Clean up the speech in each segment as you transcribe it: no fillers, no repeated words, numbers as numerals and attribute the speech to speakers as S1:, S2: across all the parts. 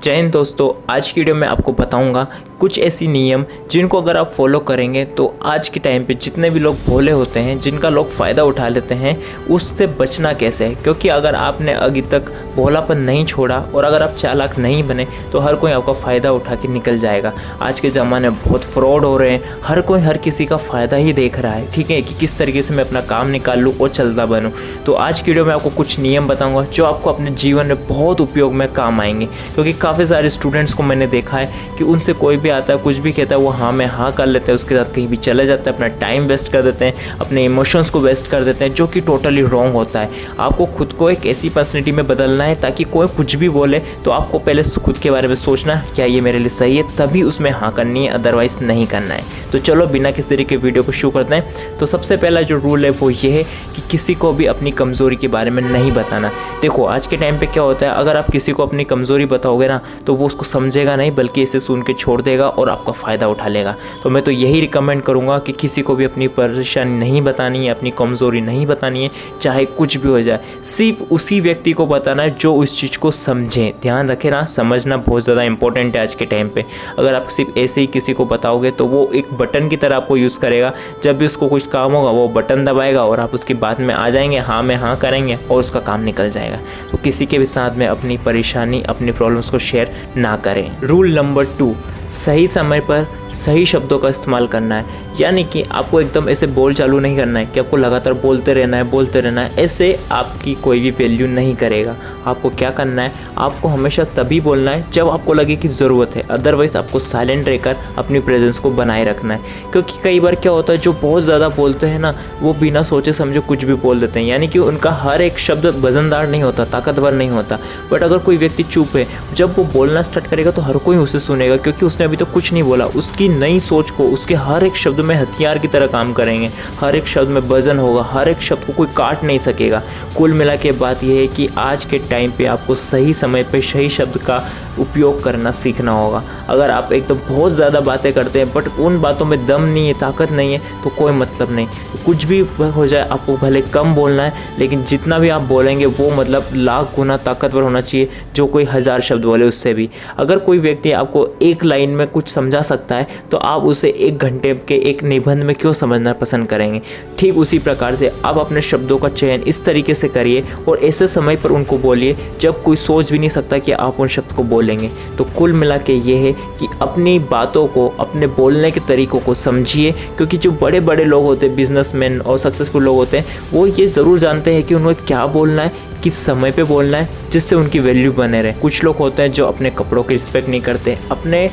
S1: जय हिंद दोस्तों, आज की वीडियो में आपको बताऊंगा कुछ ऐसी नियम जिनको अगर आप फॉलो करेंगे तो आज के टाइम पे जितने भी लोग भोले होते हैं, जिनका लोग फ़ायदा उठा लेते हैं, उससे बचना कैसे है। क्योंकि अगर आपने अभी तक भोलापन नहीं छोड़ा और अगर आप चालाक नहीं बने तो हर कोई आपका फ़ायदा उठा के निकल जाएगा। आज के ज़माने में बहुत फ्रॉड हो रहे हैं, हर कोई हर किसी का फ़ायदा ही देख रहा है, ठीक है, कि किस तरीके से मैं अपना काम निकाल लूँ और चलता बनूँ। तो आज की वीडियो में आपको कुछ नियम बताऊँगा जो आपको अपने जीवन में बहुत उपयोग में काम आएंगे। क्योंकि काफ़ी सारे स्टूडेंट्स को मैंने देखा है कि उनसे कोई भी आता है, कुछ भी कहता है, वो हाँ में हाँ कर लेते हैं, उसके साथ कहीं भी चले जाते हैं, अपना टाइम वेस्ट कर देते हैं, अपने इमोशंस को वेस्ट कर देते हैं, जो कि टोटली रॉन्ग होता है। आपको खुद को एक ऐसी पर्सनैलिटी में बदलना है ताकि कोई कुछ भी बोले तो आपको पहले खुद के बारे में सोचना क्या ये मेरे लिए सही है, तभी उसमें हाँ करनी है, अदरवाइज़ नहीं करना है। तो चलो बिना किसी तरीके के वीडियो को शुरू करते हैं। तो सबसे पहला जो रूल है वो ये है कि किसी को भी अपनी कमज़ोरी के बारे में नहीं बताना। देखो आज के टाइम पे क्या होता है, अगर आप किसी को अपनी कमज़ोरी बताओगे ना तो वो उसको समझेगा नहीं, बल्कि इसे सुन के छोड़ देगा और आपका फ़ायदा उठा लेगा। तो मैं तो यही रिकमेंड करूँगा कि किसी को भी अपनी परेशानी नहीं बतानी है, अपनी कमज़ोरी नहीं बतानी है, चाहे कुछ भी हो जाए। सिर्फ उसी व्यक्ति को बताना है जो उस चीज़ को समझे। ध्यान रखें ना, समझना बहुत ज़्यादा इंपॉर्टेंट है आज के टाइम पे। अगर आप सिर्फ ऐसे ही किसी को बताओगे तो वो एक बटन की तरह आपको यूज़ करेगा। जब भी उसको कुछ काम होगा वो बटन दबाएगा और आप उसकी बात में आ जाएंगे, हाँ में हाँ करेंगे और उसका काम निकल जाएगा। तो किसी के भी साथ में अपनी परेशानी, अपनी प्रॉब्लम्स को शेयर ना करें। रूल नंबर 2, सही समय पर सही शब्दों का इस्तेमाल करना है। यानी कि आपको एकदम ऐसे बोल चालू नहीं करना है कि आपको लगातार बोलते रहना है। ऐसे आपकी कोई भी वैल्यू नहीं करेगा। आपको क्या करना है, आपको हमेशा तभी बोलना है जब आपको लगे कि ज़रूरत है, अदरवाइज़ आपको साइलेंट रहकर अपनी प्रेजेंस को बनाए रखना है। क्योंकि कई बार क्या होता है, जो बहुत ज़्यादा बोलते हैं ना, वो बिना सोचे समझे कुछ भी बोल देते हैं। यानी कि उनका हर एक शब्द वजनदार नहीं होता, ताकतवर नहीं होता। बट अगर कोई व्यक्ति चुप है, जब वो बोलना स्टार्ट करेगा तो हर कोई उसे सुनेगा, क्योंकि उसने अभी तो कुछ नहीं बोला। उसकी नई सोच को उसके हर एक शब्द में हथियार की तरह काम करेंगे, हर एक शब्द में वजन होगा, हर एक शब्द को कोई काट नहीं सकेगा। कुल मिला के बात यह है कि आज के टाइम पे आपको सही समय पे सही शब्द का उपयोग करना सीखना होगा। अगर आप एकदम बहुत ज़्यादा बातें करते हैं बट उन बातों में दम नहीं है, ताकत नहीं है, तो कोई मतलब नहीं। कुछ भी हो जाए, आपको भले कम बोलना है, लेकिन जितना भी आप बोलेंगे वो मतलब लाख गुना ताकतवर होना चाहिए, जो कोई 1000 शब्द बोले उससे भी। अगर कोई व्यक्ति आपको एक लाइन में कुछ समझा सकता है तो आप उसे 1 घंटे के एक निबंध में क्यों समझना पसंद करेंगे। ठीक उसी प्रकार से आप अपने शब्दों का चयन इस तरीके से करिए और ऐसे समय पर उनको बोलिए जब कोई सोच भी नहीं सकता कि आप उन शब्द को बोलेंगे। तो कुल मिला के ये है कि अपनी बातों को, अपने बोलने के तरीकों को समझिए। क्योंकि जो बड़े बड़े लोग होते हैं, बिजनेसमैन और सक्सेसफुल लोग होते हैं, वो ये ज़रूर जानते हैं कि उन्हें क्या बोलना है, किस समय पे बोलना है, जिससे उनकी वैल्यू बने रहे। कुछ लोग होते हैं जो अपने कपड़ों की रिस्पेक्ट नहीं करते, अपने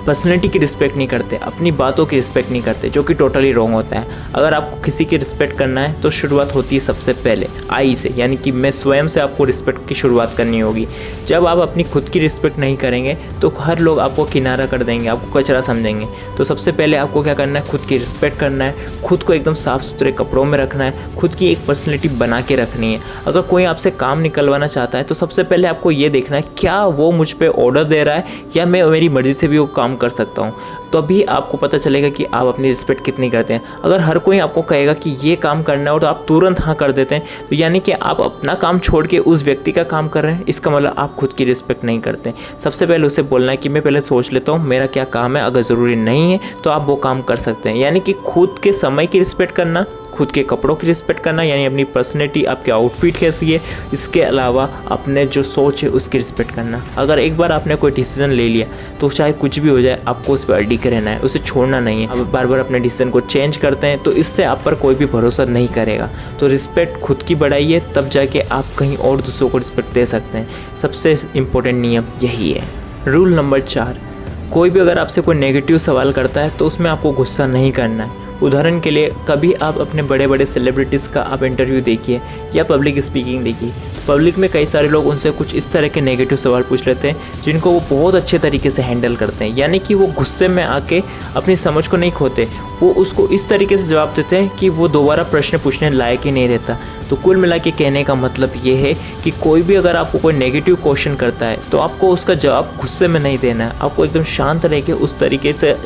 S1: पर्सनैलिटी की रिस्पेक्ट नहीं करते, अपनी बातों की रिस्पेक्ट नहीं करते, जो कि टोटली रॉन्ग होता है। अगर आपको किसी की रिस्पेक्ट करना है तो शुरुआत होती है सबसे पहले आई से, यानी कि मैं स्वयं से आपको रिस्पेक्ट की शुरुआत करनी होगी। जब आप अपनी खुद की रिस्पेक्ट नहीं करेंगे तो हर लोग आपको किनारा कर देंगे, आपको कचरा समझेंगे। तो सबसे पहले आपको क्या करना है, खुद की रिस्पेक्ट करना है, खुद को एकदम साफ़ सुथरे कपड़ों में रखना है, खुद की एक पर्सनैलिटी बना के रखनी है। अगर कोई आपसे काम निकलवाना चाहता है तो सबसे पहले आपको ये देखना है क्या वो मुझ पर ऑर्डर दे रहा है या मैं मेरी मर्ज़ी से भी वो काम कर सकता हूँ। तो अभी आपको पता चलेगा कि आप अपनी रिस्पेक्ट कितनी करते हैं। अगर हर कोई आपको कहेगा कि ये काम करना है और तो आप तुरंत हाँ कर देते हैं, तो यानी कि आप अपना काम छोड़ के उस व्यक्ति का काम कर रहे हैं। इसका मतलब आप खुद की रिस्पेक्ट नहीं करते। सबसे पहले उसे बोलना है कि मैं पहले सोच लेता हूँ मेरा क्या काम है, अगर ज़रूरी नहीं है तो आप वो काम कर सकते हैं। यानी कि खुद के समय की रिस्पेक्ट करना, खुद के कपड़ों की रिस्पेक्ट करना, यानी अपनी पर्सनैलिटी, आपके आउटफिट कैसी है, इसके अलावा अपने जो सोच है उसकी रिस्पेक्ट करना। अगर एक बार आपने कोई डिसीजन ले लिया तो चाहे कुछ भी हो जाए, आपको उस पर अडिग रहना है, उसे छोड़ना नहीं है। आप बार बार अपने डिसीजन को चेंज करते हैं तो इससे आप पर कोई भी भरोसा नहीं करेगा। तो रिस्पेक्ट खुद की बढ़ाइए, तब जाके आप कहीं और दूसरों को रिस्पेक्ट दे सकते हैं। सबसे इम्पोर्टेंट नियम यही है। रूल नंबर 4, कोई भी अगर आपसे कोई नेगेटिव सवाल करता है तो उसमें आपको गुस्सा नहीं करना है। उदाहरण के लिए, कभी आप अपने बड़े बड़े सेलिब्रिटीज़ का आप इंटरव्यू देखिए या पब्लिक स्पीकिंग देखिए। पब्लिक में कई सारे लोग उनसे कुछ इस तरह के नेगेटिव सवाल पूछ लेते हैं जिनको वो बहुत अच्छे तरीके से हैंडल करते हैं। यानी कि वो गुस्से में आके अपनी समझ को नहीं खोते, वो उसको इस तरीके से जवाब देते हैं कि वो दोबारा प्रश्न पूछने लायक ही नहीं रहता। तो कुल मिला के कहने का मतलब ये है कि कोई भी अगर आपको कोई नेगेटिव क्वेश्चन करता है तो आपको उसका जवाब गुस्से में नहीं देना है। आपको एकदम शांत रह के उस तरीके से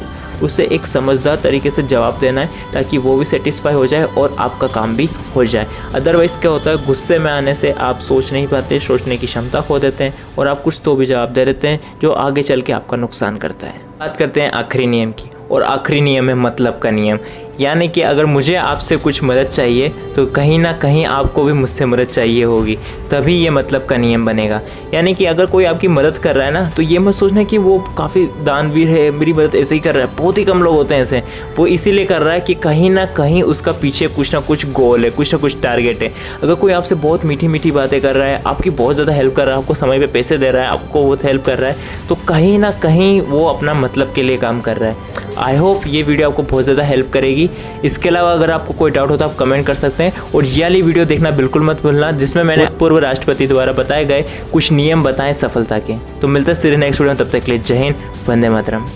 S1: उसे एक समझदार तरीके से जवाब देना है ताकि वो भी सेटिस्फाई हो जाए और आपका काम भी हो जाए। अदरवाइज़ क्या होता है, गुस्से में आने से आप सोच नहीं पाते, सोचने की क्षमता खो देते हैं और आप कुछ तो भी जवाब दे देते हैं जो आगे चल के आपका नुकसान करता है। बात करते हैं आखिरी नियम की, और आखिरी नियम है मतलब का नियम। यानी कि अगर मुझे आपसे कुछ मदद चाहिए तो कहीं ना कहीं आपको भी मुझसे मदद चाहिए होगी, तभी ये मतलब का नियम बनेगा। यानी कि अगर कोई आपकी मदद कर रहा है ना, तो ये मत सोचना कि वो काफ़ी दानवीर है, मेरी मदद ऐसे ही कर रहा है। बहुत ही कम लोग होते हैं ऐसे। वो इसीलिए कर रहा है कि कहीं ना कहीं उसका पीछे कुछ ना कुछ गोल है, कुछ ना कुछ टारगेट है। अगर कोई आपसे बहुत मीठी मीठी बातें कर रहा है, आपकी बहुत ज़्यादा हेल्प कर रहा है, आपको समय पे पैसे दे रहा है, आपको बहुत हेल्प कर रहा है, तो कहीं ना कहीं वो अपना मतलब के लिए काम कर रहा है। आई होप ये वीडियो आपको बहुत ज़्यादा हेल्प करेगी। इसके अलावा अगर आपको कोई डाउट हो तो आप कमेंट कर सकते हैं, और ये वाली वीडियो देखना बिल्कुल मत भूलना जिसमें मैंने पूर्व राष्ट्रपति द्वारा बताए गए कुछ नियम बताएं सफलता के। तो मिलते हैं नेक्स्ट वीडियो में, तब तक के लिए जय हिंद, वंदे मातरम।